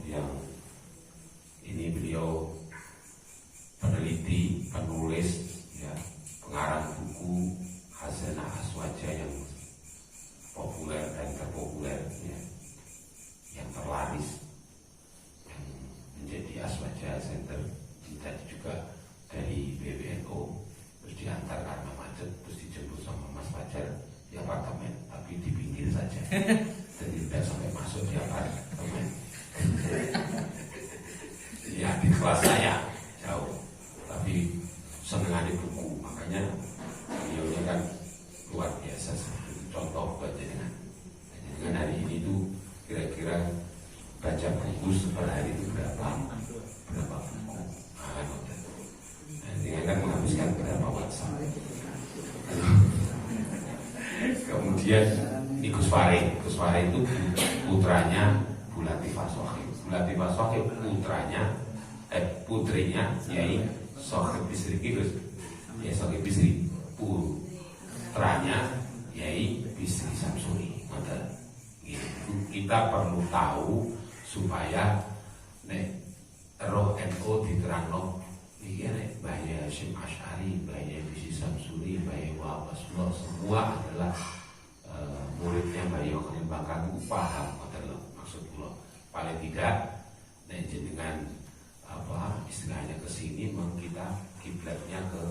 yang ini beliau peneliti, penulis, ya, pengarang buku Khazanah Aswaja yang populer dan terpopuler, ya, yang terlaris, yang menjadi Aswaja Center, dan juga dari BWNO, terus diantar karena macet, terus dijemput sama Mas Fajar di apartemen, tapi di pinggir saja, jadi tidak sampai masuk di apartemen. Ya di kelas saya jauh, tapi senengannya buku, makanya beliaunya kan luar biasa, contoh buat jenengan. Dengan hari ini tuh kira-kira baca buku per hari itu berapa buku? Dengan kan menghabiskan berapa WhatsApp. Kemudian di Gus Farid itu putranya Bu Latifah Sohib. Bu Latifah Sohib putrinya Yai Sohib Bisri Gus. Ya Sohib Bisri, putranya Yai Bisri Samsuri. Kita perlu tahu supaya roh NU diterangno. Iya nek Bahaya Hashim Asy'ari, Bahaya Bisri Samsuri, Bahaya Wahbasullah, semua adalah muridnya Bahaya Khalil Bangkang, paham adalah maksud kula. Paling tidak nek jenengan istilahnya ke sini kita kiblatnya ke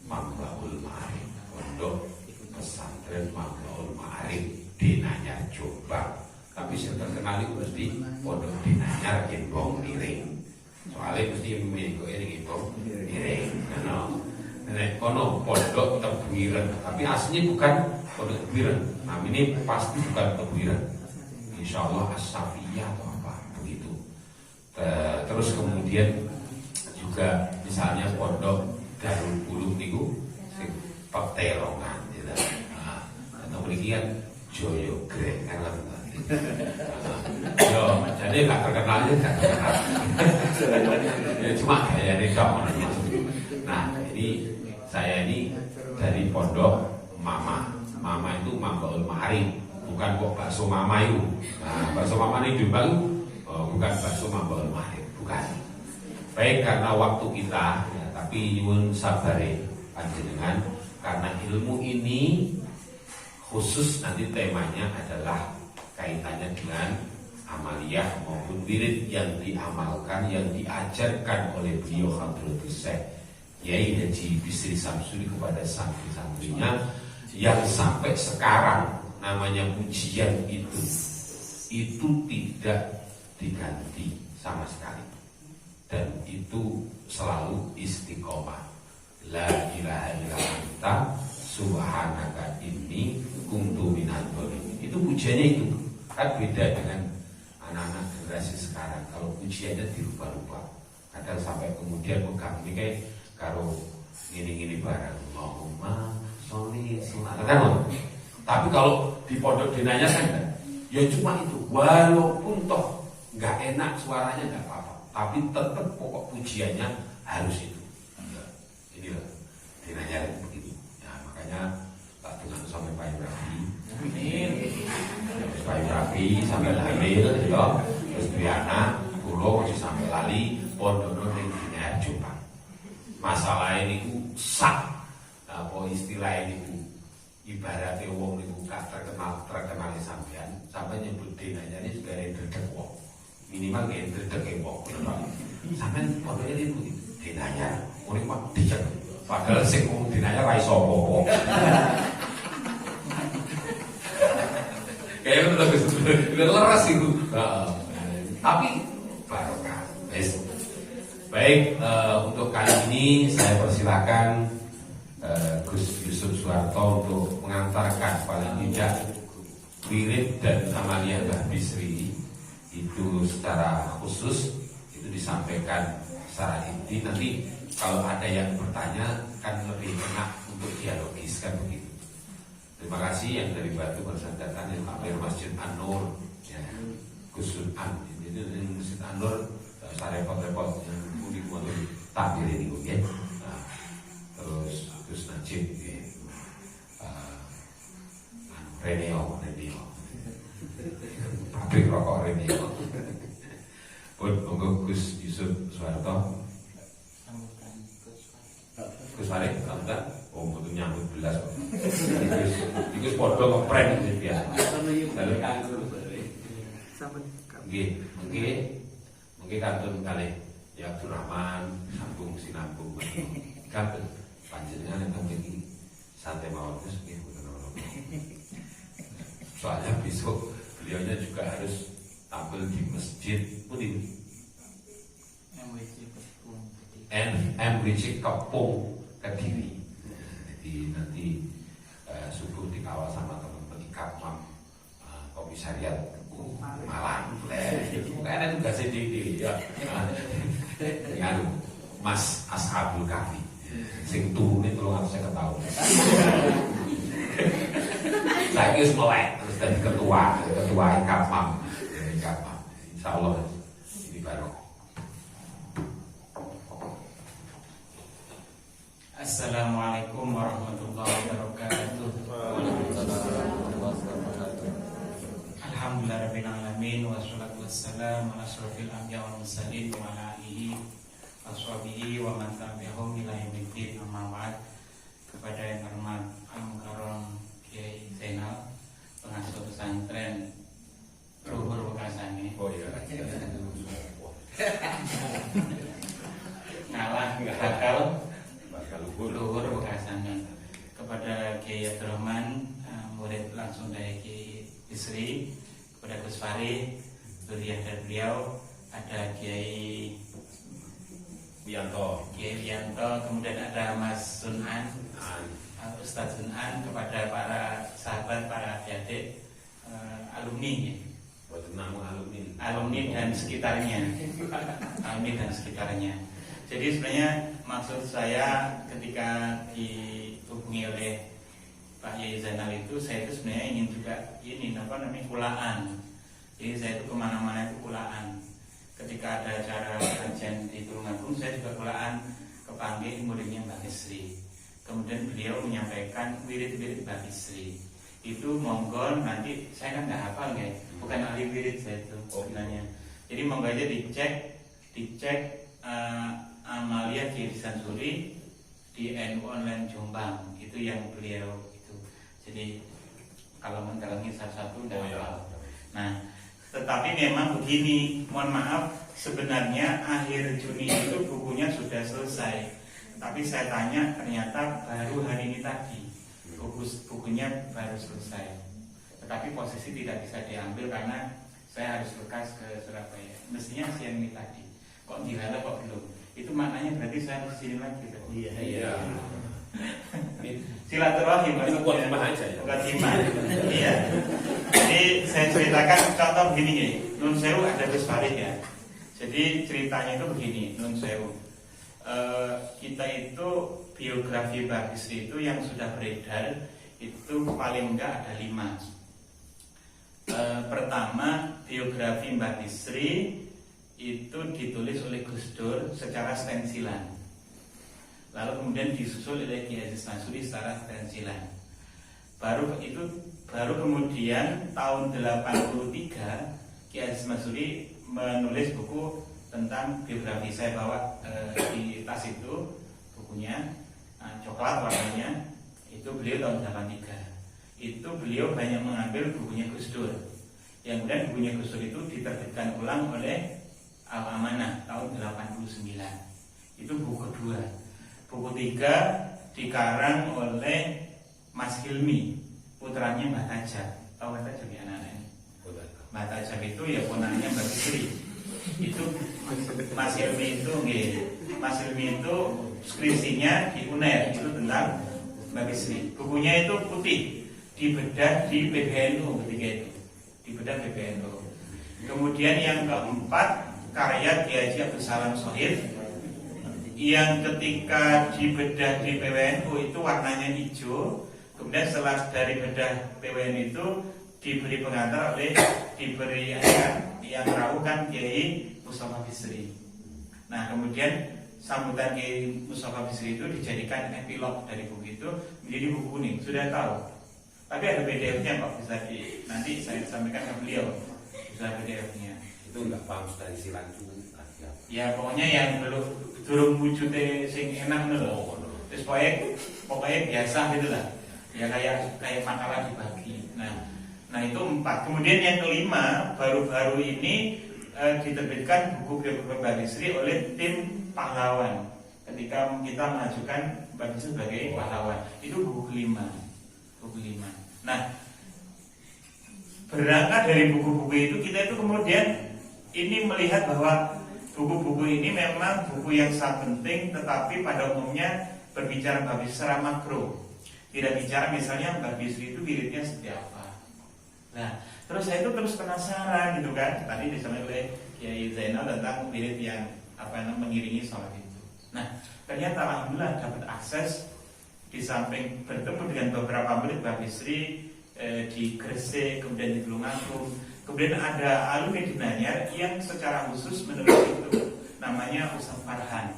Mambaul Ma'arif, pondok pesantren Mambaul Ma'arif di Nanyar Jombang. Tapi yang terkenal itu mesti pondok di Nanyar Gembong Miring. Soalnya mesti mengikut ini Gembong Miring. Kono pondok Tebuiren, tapi aslinya bukan pondok Tebuiren. Nah ini pasti bukan Tebuiren. Insya Allah As-Safiyah atau apa begitu. Terus kemudian juga misalnya pondok Darul Ulum niku Peterongan, gitu. Atau demikian Joyo Grek kan jadi nggak terkenal. Ya, cuma kayak ini namanya. Nah ini saya ini dari pondok Mama itu Mambaul Ma'arif, bukan kok bakso Mama itu. Nah bakso Mama ini Jombang bukan bakso Mambaul Ma'arif, bukan. Baik, karena waktu kita ya, tapi nyuwun sabare panjenengan karena ilmu ini khusus nanti temanya adalah kaitannya dengan amaliyah maupun wirid yang diamalkan, yang diajarkan oleh beliau Hadratus Syekh Yai Haji Bisri Samsuri kepada santri-santrinya yang sampai sekarang namanya pujian itu tidak diganti sama sekali, dan itu selalu istiqomah. La ilaha illa anta subhanaka inni kuntu minadz dzalimin. Itu pujiannya itu kan beda dengan anak-anak generasi sekarang. Kalau pujiannya dirubah-rubah, kadang sampai kemudian pegang ini kayak karo gini-gini barang Allahumma sholli kan. Tapi kalau di pondok dinanya kan ya cuma itu, walaupun toh nggak enak suaranya nggak apa-apa, tapi tetap pokok pujiannya harus itu. Inilah dinanya begitu. Nah makanya tak dengan sampai Pak Rabi, Pak Rabi sampai hamil, gitu. Terus dua anak, pulau masih sampai lali, pondok yang dinanya Jombang. Masalah ini ku sak, apa istilah ini ku ibaratnya wong niku terkenal sampean, sampai nyebut dinanya ini juga yang dredeg wong, minimal yang dredeg wong. Sampean pondoknya itu dinanya, unik mak dijak. Padahal sing ngomong dinanya ra iso apa-apa. Kayaknya udah leres itu. Tapi barokah. Baik, untuk kali ini saya persilakan Gus Yusuf Suharto untuk mengantarkan paling tidak wirid dan amaliyah Mbah Bisri itu secara khusus, itu disampaikan secara inti. Nanti kalau ada yang bertanya kan lebih enak untuk dialogis kan begitu. Terima kasih yang dari Batu bersandatan yang takmir Masjid An-Nur, ya, Gus An. Jadi Masjid An-Nur tak usah repot-repot yang di takmir ini, oke? Nah, terus Gus Najib, ya, Reneo, pabrik rokok Reneo. Pun monggo Gus Yusuf Suharto. Gus Farid, sampeyan mboten nyambut belas kok. Iku padha ngeprank ya. Nggih kantun kalih ya Abdurrahman sambung sinambung. Kabeh panjenengan ingkang mriki santai mawon Gus nggih mboten napa. Soalnya besok beliaunya juga harus tampil di masjid pundi MWC Kepung Kediri. Jadi nanti subuh dikawal sama teman-teman Ikapmam Komisariat Malang. Kayaknya tugasnya di ya. Dengan Mas Ashabul Kahfi. Sing turune 350 tahun. Saya wis melek terus jadi ketua Ikapmam. Ikapmam. Insyaallah ini baru. Assalamualaikum warahmatullahi wabarakatuh. Alhamdulillahirabbil alamin wassalatu wassalamu ala asyrofil anbiya'i wal mursalin wa ala alihi washabihi wa man tabi'ahum ila yaumiddin amma ba'd. Kepada yang hormat Al-Mukarram Kiai Zainal, pengasuh pesantren Luhur Bekasane. Oh iya. Ngalah bakal Luhur Bekasane. Kepada Kiai Abdurrahman, murid langsung dari Kiai Isri, kepada Gus Farid, zuriat dari beliau, ada Kiai Wiyanto, kemudian ada Mas Sunan, Ustadz Sunan, kepada para sahabat, para adik-adik, alumni ya. Alumni dan sekitarnya. Jadi sebenarnya maksud saya ketika dihubungi oleh Pak Yai Zainal itu, saya itu sebenarnya ingin juga kulaan. Jadi saya itu kemana-mana itu kulaan. Ketika ada acara kajian di Tulungagung, saya juga kulaan kepanggil muridnya Mbak Isri. Kemudian beliau menyampaikan wirid-wirid Mbak Isri. Itu monggo nanti saya kan nggak hafal ya, bukan ahli wirid saya itu sebenarnya. Jadi monggo aja dicek Amalia Kiai Sansuri di NU Online Jombang, itu yang beliau itu. Jadi kalau mendalangi satu-satu udah hafal. Nah, tetapi memang begini, mohon maaf, sebenarnya akhir Juni itu bukunya sudah selesai. Tapi saya tanya, ternyata baru hari ini tadi bukunya baru selesai. Tetapi posisi tidak bisa diambil karena saya harus lekas ke Surabaya. Mestinya siang ini tadi. Kok dihalang kok belum? Itu maknanya berarti saya harus sini lagi. Iya. Silaturahim buat timah aja ya. Buat timah. Iya. Jadi saya ceritakan contoh begini ya. Nun Sewu ada Gus Farid ya. Jadi ceritanya itu begini, Nun Sewu. Kita itu biografi Mbak Isri itu yang sudah beredar itu paling enggak ada 5. Pertama, biografi Mbak Isri itu ditulis oleh Gus Dur secara stensilan. Lalu kemudian disusul oleh Kiai Aziz Mansuri secara stensilan. Baru kemudian tahun 83 Kiai Aziz Mansuri menulis buku tentang biografi. Saya bawa di tas itu bukunya, coklat warnanya. Itu beliau tahun 83. Itu beliau banyak mengambil bukunya Gus Dur. Yang kemudian bukunya Gus Dur itu diterbitkan ulang oleh Al-Amanah tahun 89. Itu buku kedua. Buku 3 dikarang oleh Mas Hilmi, putranya Mbak Tajab. Tahu Mbak Tajab ya anak-anak? Mbak Tajab itu ya ponaknya Mbak Isri. Itu Mas Hilmi itu skripsinya di UNER itu tentang Mbak Isri. Bukunya itu putih, dibedah di PBNU ketika itu. Dibedah PBNU. Kemudian yang keempat karya Kiai Haji Abdul Salam Shohib yang ketika dibedah di PWNU itu warnanya hijau. Kemudian setelah dari bedah PWNU itu diberi pengantar diberi yang rawuh kan Kiai Mustafa Bisri. Nah kemudian sambutan Kiai Mustafa Bisri itu dijadikan epilog dari buku itu menjadi buku kuning. Sudah tahu? Tapi ada PDF-nya Pak, bisa nanti saya sampaikan ke beliau. Bisa PDF-nya. Itu enggak paham dari silang itu artinya. Ya pokoknya yang belum wujudnya sing enak lho. Terus pokoknya biasa gitu lah. Ya kayak makalah dibagi. Nah itu 4. Kemudian yang kelima, baru-baru ini diterbitkan buku biografi Mbak Bisri oleh tim pahlawan. Ketika kita mengajukan Mbak Bisri sebagai pahlawan, itu buku kelima. Nah, berangkat dari buku-buku itu kita itu kemudian ini melihat bahwa buku-buku ini memang buku yang sangat penting, tetapi pada umumnya berbicara Mbak Bisri secara makro. Tidak bicara misalnya Mbak Bisri itu wiridnya seperti apa. Nah, terus saya itu terus penasaran gitu kan. Tadi disampaikan oleh Kiai Zainal tentang wirid yang mengiringi sholat itu. Nah, ternyata alhamdulillah dapat akses di samping bertemu dengan beberapa murid Mbak Bisri di Gresik, kemudian di Tulungagung, kemudian ada alumni di Nanyar yang secara khusus menulis itu, namanya Ustaz Farhan.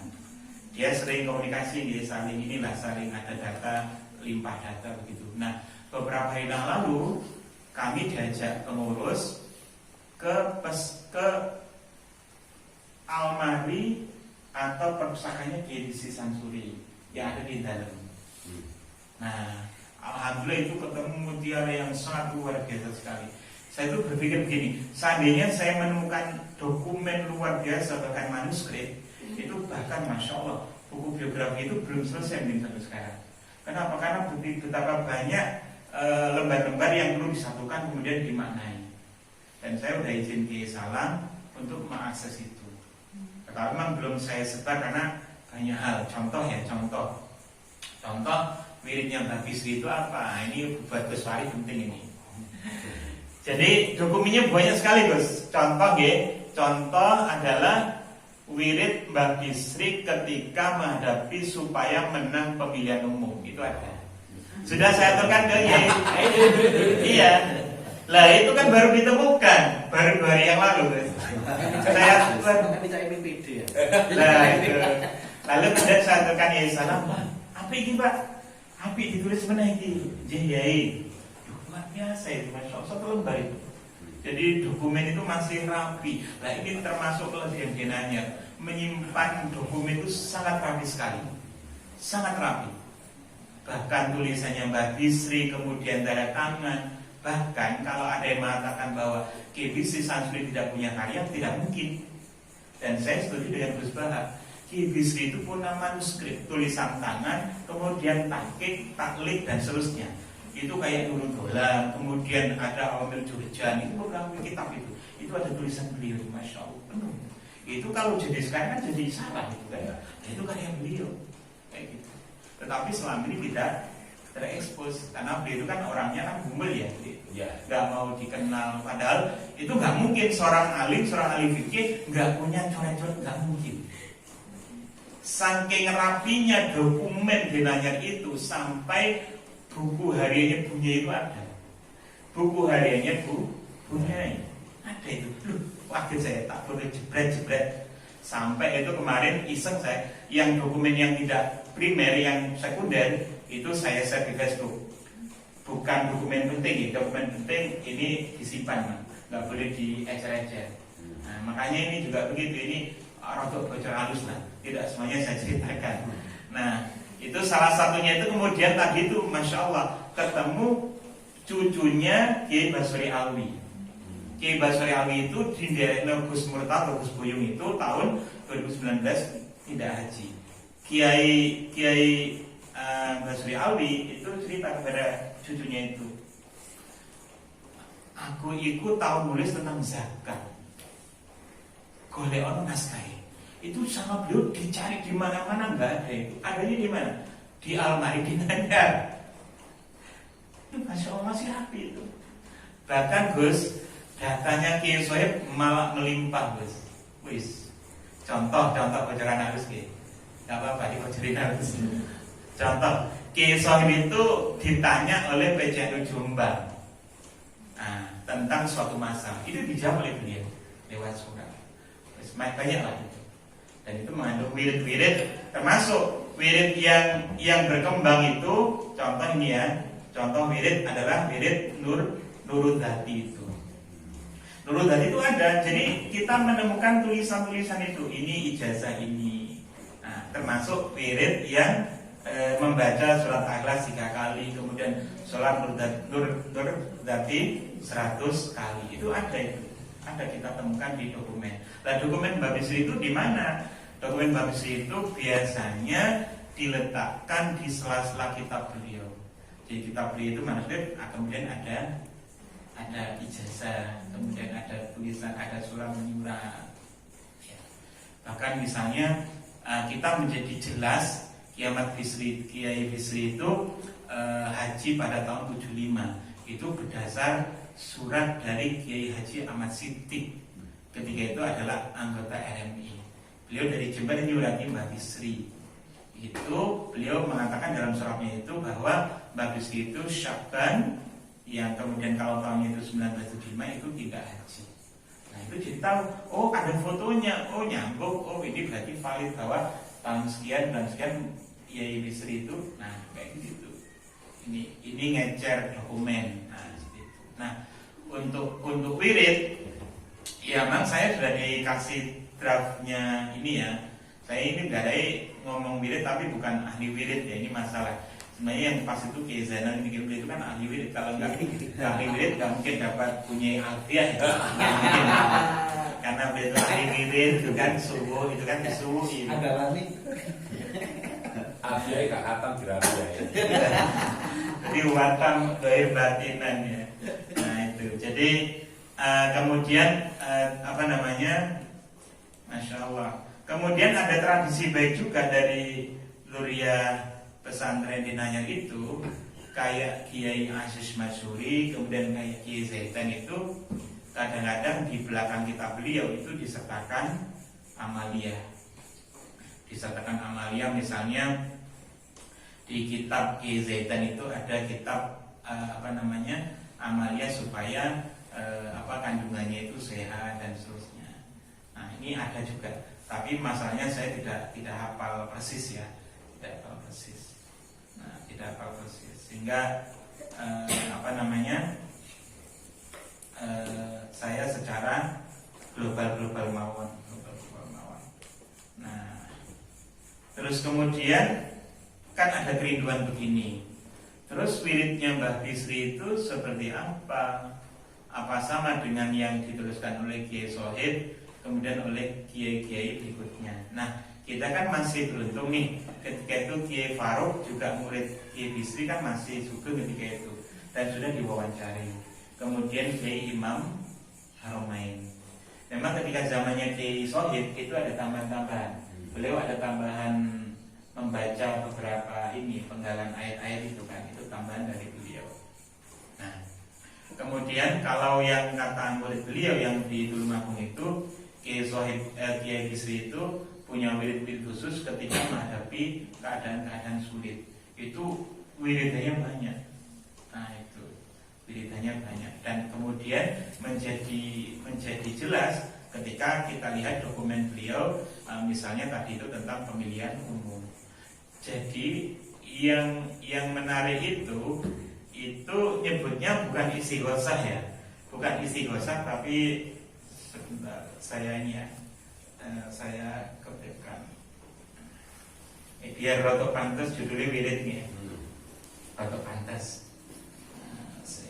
Dia sering komunikasi, dia saling ada data, limpah data begitu. Nah, beberapa hari yang lalu kami diajak pengurus ke almari atau perpustakaannya di Sansuri yang ada di dalam. Nah, alhamdulillah itu ketemu mutiara yang sangat luar biasa sekali. Saya itu berpikir begini, seandainya saya menemukan dokumen luar biasa bahkan manuskrip, itu bahkan masya Allah buku biografi itu belum selesai sampai sekarang. Kenapa? Karena betapa banyak lembar-lembar yang perlu disatukan kemudian dimaknai. Dan saya udah izin ke Salam untuk mengakses itu. Tetapi memang belum saya sebar karena banyak hal. Contoh wiridnya Mbak Bisri itu apa? Ini buat Gus Fari penting ini. Jadi dokumennya banyak sekali Gus. Contoh adalah wirid Mbak Bisri ketika menghadapi supaya menang pemilihan umum. Itu ada. Sudah saya aturkan ke Kiai. Iya. Lah itu kan baru ditemukan baru 2 hari yang lalu Gus. Saya Nah itu. Lalu kemudian saya aturkan Kiai Salam. Apa ini Pak? Api ditulis mana ini? Jayai. Luar biasa itu, masya Allah, 1 lembar itu. Jadi dokumen itu masih rapi. Nah ini termasuk kelebihan Nanyar, menyimpan dokumen itu sangat rapi sekali, sangat rapi. Bahkan tulisannya Mbak Bisri, kemudian tanda tangan. Bahkan kalau ada yang mengatakan bahwa Kiai Bisri Sansuri tidak punya karya, tidak mungkin. Dan saya setuju dengan Gus Bahar. Kiai Bisri itu punya manuskrip, tulisan tangan, kemudian tahqiq, taklik dan seterusnya. Itu kayak Nurul Dolam, kemudian ada Awamil Jurjan, itu beberapa kitab itu. Itu ada tulisan beliau, masya Allah, penuh. Itu kalau jadi sekarang kan jadi salah gitu kan. Itu karya beliau, kayak gitu. Tetapi selama ini tidak terekspos karena beliau itu kan orangnya kan humble ya, nggak mau dikenal. Padahal itu nggak mungkin seorang ahli fikih nggak punya coret-coret, nggak mungkin. Saking rapinya dokumen di Nanyar itu sampai buku hariannya punya itu ada. Buku hariannya punya ada itu. Waktu saya tak boleh jebret. Sampai itu kemarin iseng saya, yang dokumen yang tidak primer, yang sekunder itu saya share di Facebook. Bukan dokumen penting, dokumen penting ini disimpan, nggak boleh diecer-ecer. Nah, makanya ini juga begitu, ini rotok bocor halus lah, tidak semuanya saya ceritakan. Nah itu salah satunya itu kemudian tadi itu masya Allah ketemu cucunya Kiai Basri Alwi. Kiai Basri Alwi itu di daerah Gus Murtad atau Gus Buyung itu tahun 2019 tidak haji. Kiai Basri Alwi itu cerita kepada cucunya itu, aku ikut tahu nulis tentang zakat, golek ono naskah. Itu sama beliau dicari di mana-mana nggak ada itu. Adanya di mana? Di almari di Nanyar. Itu masya Allah masih rapi itu. Bahkan Gus, datanya Kiai Soeb malah melimpah Gus. Wis. Contoh bocoran harus Kiai. Nggak apa-apa dibocorin harus. Contoh, Kiai Soeb itu ditanya oleh PCNU Jombang tentang suatu masalah. Itu dijawab oleh beliau lewat surat. Banyak lah itu. Dan itu mengandung wirid-wirid, termasuk wirid yang berkembang itu. Contoh ini ya, contoh wirid adalah wirid Nuruddati itu. Nurul Hadi itu ada. Jadi kita menemukan tulisan-tulisan itu. Ini ijazah ini. Nah, termasuk wirid yang membaca surat Ikhlas 3 kali, kemudian sholat Nur Hadi 100 kali. Itu ada itu. Ada kita temukan di dokumen. Nah, dokumen Mbak Bisri itu di mana? Dokumen Mbak Bisri itu biasanya diletakkan di sela-sela kitab beliau. Jadi kitab beliau itu manuskrip, kemudian ada ijazah, kemudian ada tulisan, ada surat menyurat. Ya. Bahkan misalnya kita menjadi jelas Kiai Bisri itu haji pada tahun 75 itu berdasar surat dari Kiai Haji Ahmad Siddiq. Ketika itu adalah anggota RMI. Beliau dari Jember nyurati Mbak Bisri. Itu beliau mengatakan dalam suratnya itu bahwa Mbak Bisri itu Syakban yang kemudian kalau tahunnya itu 1975 itu tidak haji. Nah itu jadi tahu, oh ada fotonya, oh nyambung, oh ini berarti valid bahwa tahun sekian dan sekian Kiai Bisri itu, nah kayak gitu. Ini ngecer dokumen. Nah, seperti itu. Nah untuk wirid, ya memang saya sudah dikasih draftnya ini ya. Saya ini nggak ada ngomong wirid tapi bukan ahli wirid ya, ini masalah. Sebenarnya yang pas itu Kiai Zainal ini itu kan ahli wirid. Kalau nggak ahli wirid nggak mungkin dapat punya alfiah ya. Mungkin. Karena beliau ahli wirid itu kan subuh, itu kan subuh ini. Ada lagi. Alfiah gak katam dirabia ya. Jadi watam dohir batinan ya. Nah itu. Jadi kemudian apa namanya? Masya Allah. Kemudian ada tradisi baik juga dari Luria pesantren di Nanyang itu, kayak Kiai Aziz Masyuri, kemudian kayak Kiai Zaitan itu kadang-kadang di belakang kitab beliau itu disertakan amalia. Disertakan amalia misalnya di kitab Kiai Zaitan itu ada kitab apa namanya amalia supaya kandungannya itu sehat dan seterusnya. Nah ini ada juga, tapi masalahnya saya tidak hafal persis ya, tidak hafal persis. Nah tidak hafal persis sehingga saya secara global mawon. Nah terus kemudian kan ada kerinduan begini. Terus wiridnya Mbah Bisri itu seperti apa? Apa sama dengan yang dituliskan oleh Kiai Sohib, kemudian oleh kiai-kiai berikutnya? Nah, kita kan masih beruntung nih. Ketika itu Kiai Faruk juga murid Kiai Bisri kan masih sugeng ketika itu dan sudah diwawancari. Kemudian Kiai Imam Haromain. Memang ketika zamannya Kiai Sohib itu ada tambahan-tambahan. Beliau ada tambahan membaca beberapa penggalan ayat-ayat itu kan, itu tambahan dari beliau. Nah, kemudian kalau yang kata murid beliau yang di Tulungagung itu Kiai Bisri itu punya wirid khusus ketika menghadapi keadaan-keadaan sulit. Itu wiridnya banyak. Nah itu wiridnya banyak dan kemudian menjadi jelas ketika kita lihat dokumen beliau, misalnya tadi itu tentang pemilihan umum. Jadi yang menarik itu nyebutnya bukan istighosah ya, bukan istighosah tapi sebentar saya saya kepikkan. Biar rotok pantas judulnya wirid nih. Rotok pantas.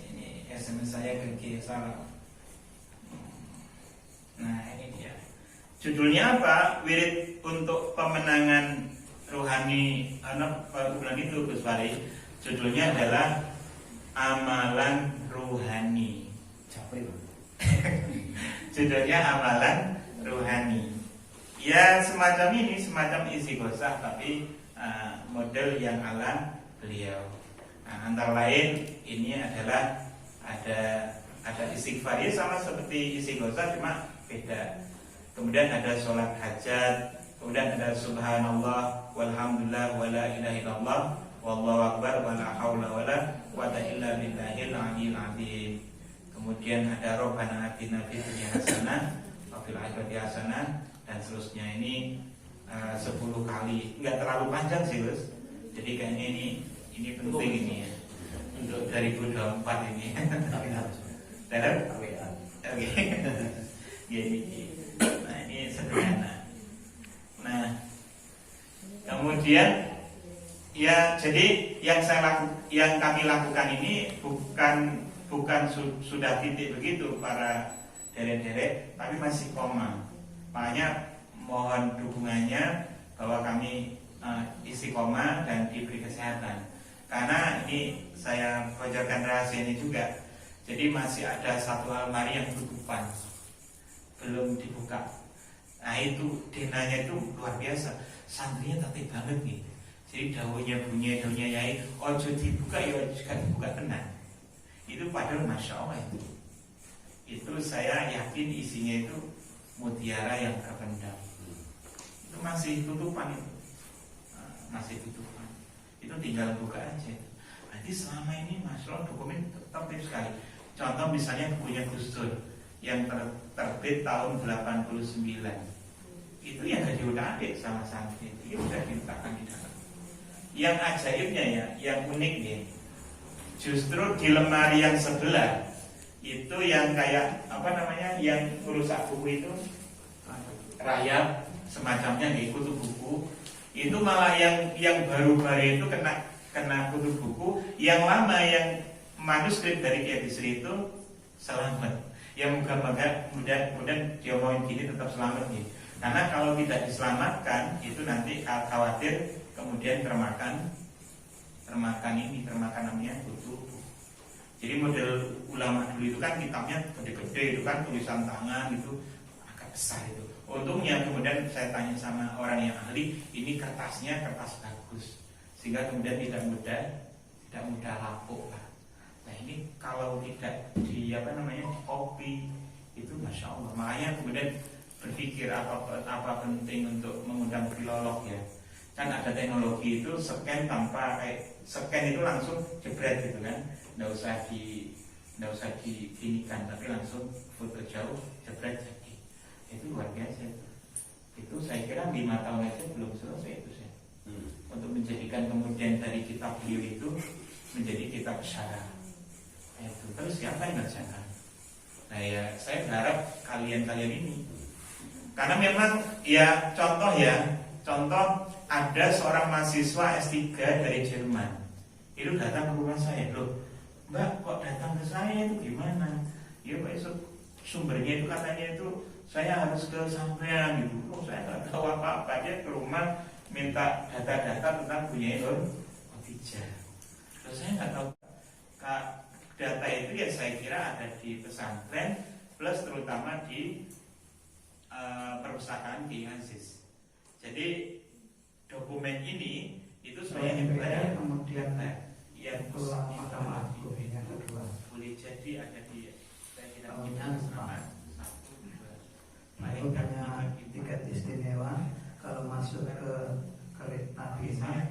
Ini SMS saya ke Kiai Salam. Nah ini dia. Judulnya apa? Wirid untuk pemenangan rohani anak bulan itu Gus Fari. Judulnya adalah Amalan Ruhani. Capek loh. Judulnya Amalan Ruhani. Ya semacam ini, semacam istighosah tapi model yang ala beliau. Nah, antara lain ini adalah ada istighfar ya, sama seperti istighosah cuma beda. Kemudian ada sholat hajat, kemudian ada subhanallah walhamdulillah wala ilaha illallah wallahu akbar wala haula wala quwata illa billahil aliyil azim. Kemudian ada robbana atina fid dunya hasanah wa fil akhirati hasanah dan seterusnya. Ini 10 kali, nggak terlalu panjang sih Gus. Jadi kayaknya ini penting ini ya untuk 2024 ini. Dalam Oke. Gini. Nah, ini sederhana. Nah, kemudian ya, jadi yang kami lakukan ini bukan sudah titik begitu para derek-derek, tapi masih koma. Makanya mohon dukungannya bahwa kami istiqomah dan diberi kesehatan. Karena ini saya bocorkan rahasia ini juga. Jadi masih ada satu almari yang tutupan, belum dibuka. Nah itu denanya itu luar biasa, santrinya tertib banget nih. Jadi daunnya yai, ojo dibuka ya juga dibuka tenang. Itu padahal masya Allah itu saya yakin isinya itu mutiara yang terpendam. Itu masih tutupan itu, masih tutupan. Itu tinggal buka aja. Nanti selama ini masya Allah dokumen tertib sekali. Contoh misalnya bukunya Gus Dur yang terbit tahun 89. Itu yang gak diutak-atik sama santri, itu sudah diletakkan di dalam. Yang ajaibnya ya, yang uniknya, justru di lemari yang sebelah itu yang kayak apa namanya, yang merusak buku itu rayap semacamnya nih, kutu buku itu malah yang baru-baru itu kena kutu buku, yang lama yang manuskrip dari Kiai Bisri itu selamat. Yang mudah-mudahan dia mau gini tetap selamat nih. Karena kalau tidak diselamatkan itu nanti khawatir kemudian termakan namanya kutu. Jadi model ulama dulu itu kan kitabnya gede-gede, itu kan tulisan tangan itu agak besar itu. Untungnya kemudian saya tanya sama orang yang ahli, ini kertasnya kertas bagus sehingga kemudian tidak mudah lapuk lah. Nah ini kalau tidak di kopi itu masya Allah. Makanya kemudian berpikir apa penting untuk mengundang filolog ya. Kan ada teknologi itu scan tanpa scan itu langsung jebret gitu kan. Nggak usah diinikan, tapi langsung foto jauh jebret jadi. Itu luar biasa itu. Itu saya kira 5 tahun aja belum selesai itu saya. Untuk menjadikan kemudian dari kitab beliau itu menjadi kitab syarah. Itu terus siapa yang ngerjakan? Nah ya saya berharap kalian ini, karena memang ya contoh ada seorang mahasiswa S3 dari Jerman itu datang ke rumah saya, loh Mbak kok datang ke saya itu gimana? Ya Pak itu sumbernya itu katanya itu saya harus ke sampean gitu. Oh saya nggak tahu apa-apa, dia ke rumah minta data-data tentang punya Khadijah. Terus saya nggak tahu data itu ya saya kira ada di pesantren plus terutama di perpustakaan di Aziz. Jadi dokumen ini itu saya yang kemudian yang keluar Mahkamah Agung yang kedua. boleh jadi ada di saya kira satu dua. Itu punya tiket istimewa kalau masuk ke kereta Nabi ini